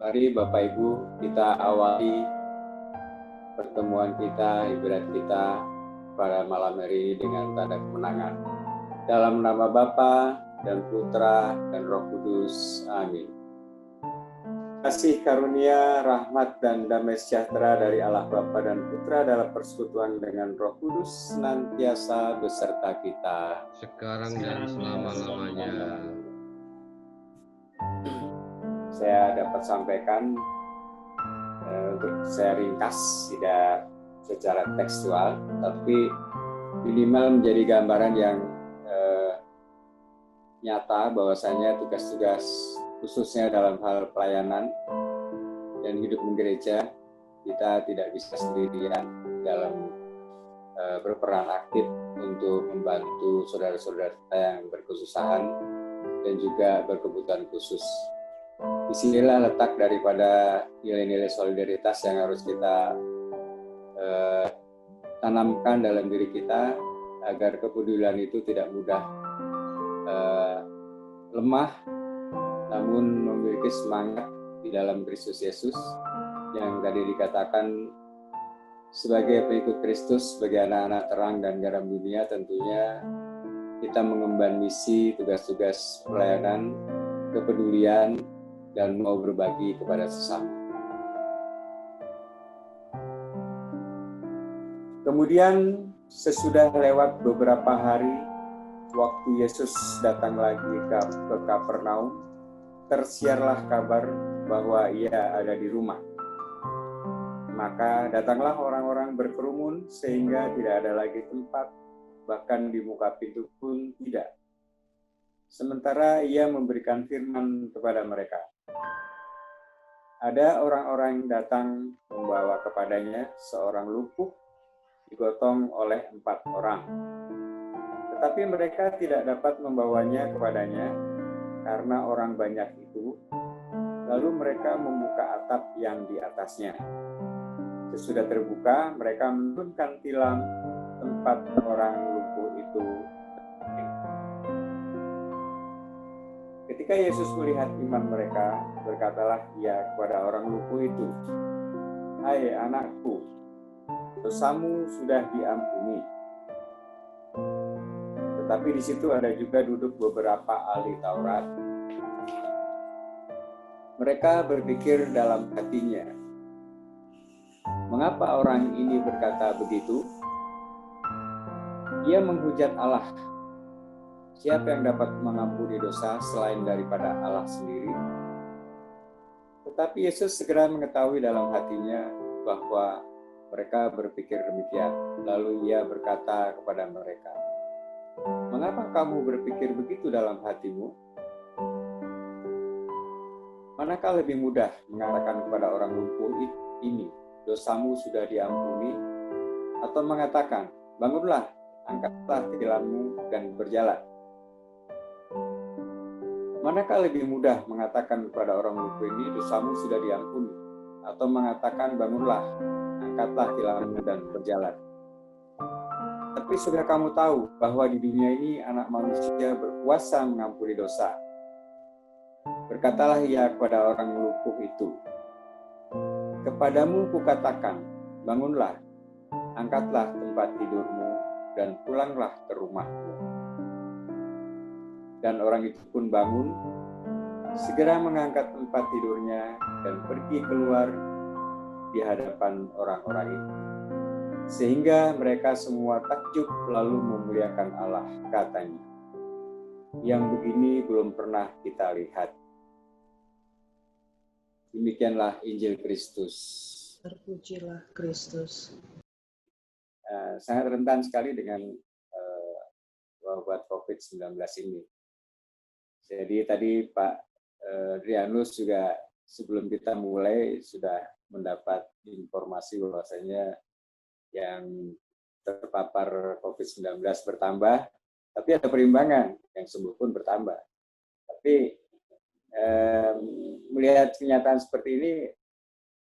Mari Bapak Ibu kita awali pertemuan kita, ibadat kita pada malam hari ini dengan tanda kemenangan. Dalam nama Bapa dan Putra dan Roh Kudus. Amin. Kasih karunia, rahmat dan damai sejahtera dari Allah Bapa dan Putra dalam persekutuan dengan Roh Kudus senantiasa beserta kita. Sekarang dan selama-lamanya. Saya dapat sampaikan untuk saya ringkas, tidak secara tekstual, tapi minimal menjadi gambaran yang nyata bahwasanya tugas-tugas khususnya dalam hal pelayanan dan hidup menggereja, kita tidak bisa sendirian dalam berperan aktif untuk membantu saudara-saudara kita yang berkesusahan dan juga berkebutuhan khusus. Disinilah letak daripada nilai-nilai solidaritas yang harus kita tanamkan dalam diri kita agar kepedulian itu tidak mudah lemah, namun memiliki semangat di dalam Kristus Yesus yang tadi dikatakan sebagai pengikut Kristus, sebagai anak-anak terang dan garam dunia. Tentunya kita mengemban misi, tugas-tugas pelayanan, kepedulian, dan mau berbagi kepada sesama. Kemudian sesudah lewat beberapa hari, waktu Yesus datang lagi ke Kapernaum, tersiarlah kabar bahwa ia ada di rumah. Maka datanglah orang-orang berkerumun sehingga tidak ada lagi tempat, bahkan di muka pintu pun tidak. Sementara ia memberikan firman kepada mereka. Ada orang-orang yang datang membawa kepadanya seorang lumpuh digotong oleh 4 orang. Tetapi mereka tidak dapat membawanya kepadanya karena orang banyak itu. Lalu mereka membuka atap yang di atasnya. Sesudah terbuka, mereka menurunkan tilam tempat orang lumpuh itu. Ketika Yesus melihat iman mereka, berkatalah ia kepada orang lumpuh itu, "Hai anakku, dosamu sudah diampuni." Tetapi di situ ada juga duduk beberapa ahli Taurat. Mereka berpikir dalam hatinya, "Mengapa orang ini berkata begitu? Ia menghujat Allah. Siapa yang dapat mengampuni dosa selain daripada Allah sendiri?" Tetapi Yesus segera mengetahui dalam hatinya bahwa mereka berpikir demikian. Lalu ia berkata kepada mereka, "Mengapa kamu berpikir begitu dalam hatimu? Manakah lebih mudah mengatakan kepada orang lumpuh ini, dosamu sudah diampuni, atau mengatakan, bangunlah, angkatlah tilammu dan berjalan? Manakah lebih mudah mengatakan kepada orang lumpuh ini, dosamu sudah diampuni, atau mengatakan, bangunlah, angkatlah tilammu dan berjalan? Tapi sudah kamu tahu bahwa di dunia ini anak manusia berkuasa mengampuni dosa." Berkatalah ia kepada orang lumpuh itu, "Kepadamu kukatakan, bangunlah, angkatlah tempat tidurmu, dan pulanglah ke rumahmu." Dan orang itu pun bangun, segera mengangkat tempat tidurnya, dan pergi keluar di hadapan orang-orang itu. Sehingga mereka semua takjub lalu memuliakan Allah, katanya, "Yang begini belum pernah kita lihat." Demikianlah Injil Kristus. Terpujilah Kristus. Sangat rentan sekali dengan wabah COVID-19 ini. Jadi tadi Pak Drianus juga sebelum kita mulai sudah mendapat informasi bahwasanya yang terpapar COVID-19 bertambah, tapi ada perimbangan, yang sembuh pun bertambah. Tapi melihat kenyataan seperti ini,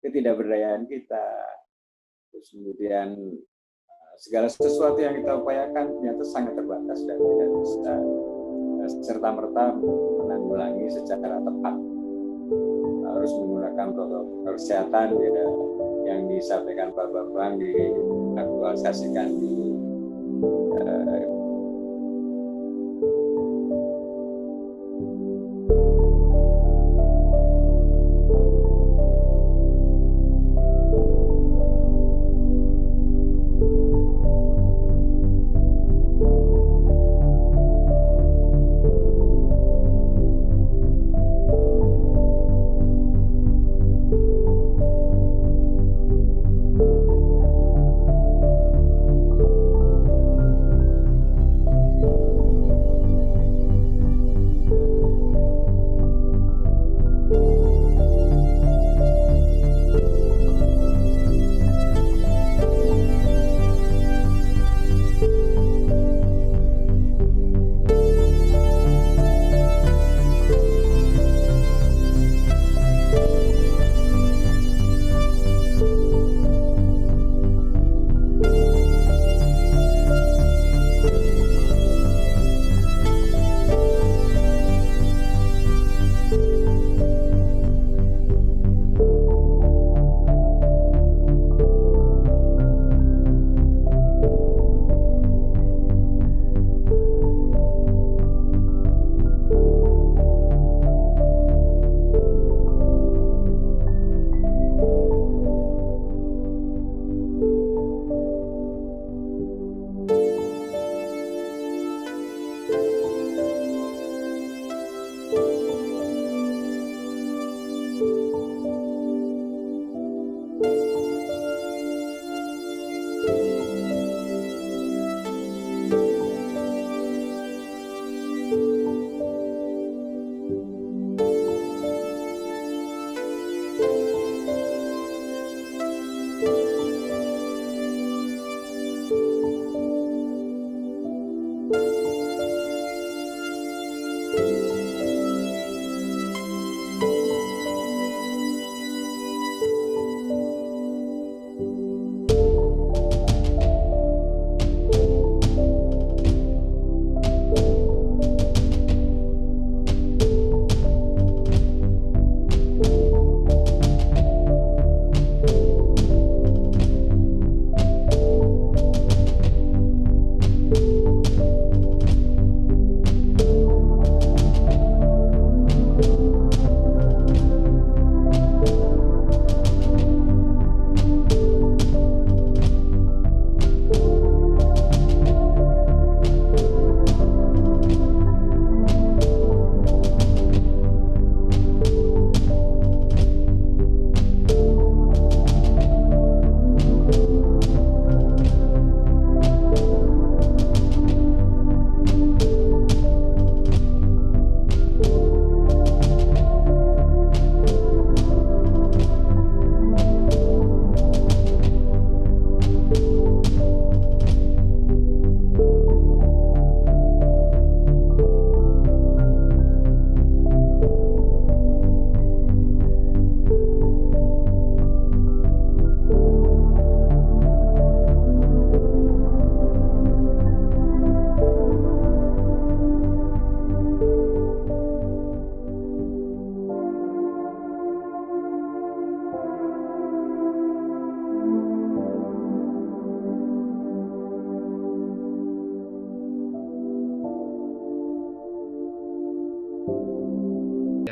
ketidakberdayaan kita, terus kemudian segala sesuatu yang kita upayakan ternyata sangat terbatas dan tidak bisa serta-merta menanggulangi secara tepat harus menggunakan protokol kesehatan ya, yang disampaikan Pak Bambang diaktualisasikan di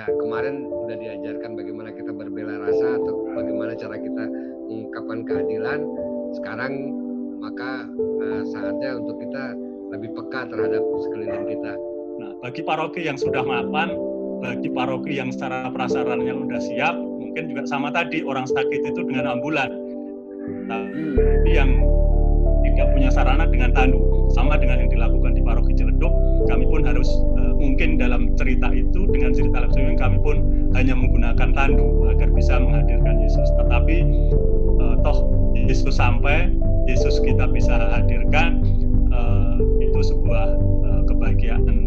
kemarin udah diajarkan bagaimana kita berbela rasa atau bagaimana cara kita mengungkapkan keadilan. Sekarang maka saatnya untuk kita lebih peka terhadap sekeliling kita. Nah, bagi paroki yang sudah mapan, bagi paroki yang secara prasarannya sudah siap, mungkin juga sama tadi orang sakit itu dengan ambulan. Tapi yang tidak punya sarana dengan tandu, sama dengan yang dilakukan di paroki Ciledug, kami pun harus mungkin dalam cerita itu dengan cerita Lepsewing kami pun hanya menggunakan tandu agar bisa menghadirkan Yesus. Tetapi toh Yesus sampai, Yesus kita bisa hadirkan, itu sebuah kebahagiaan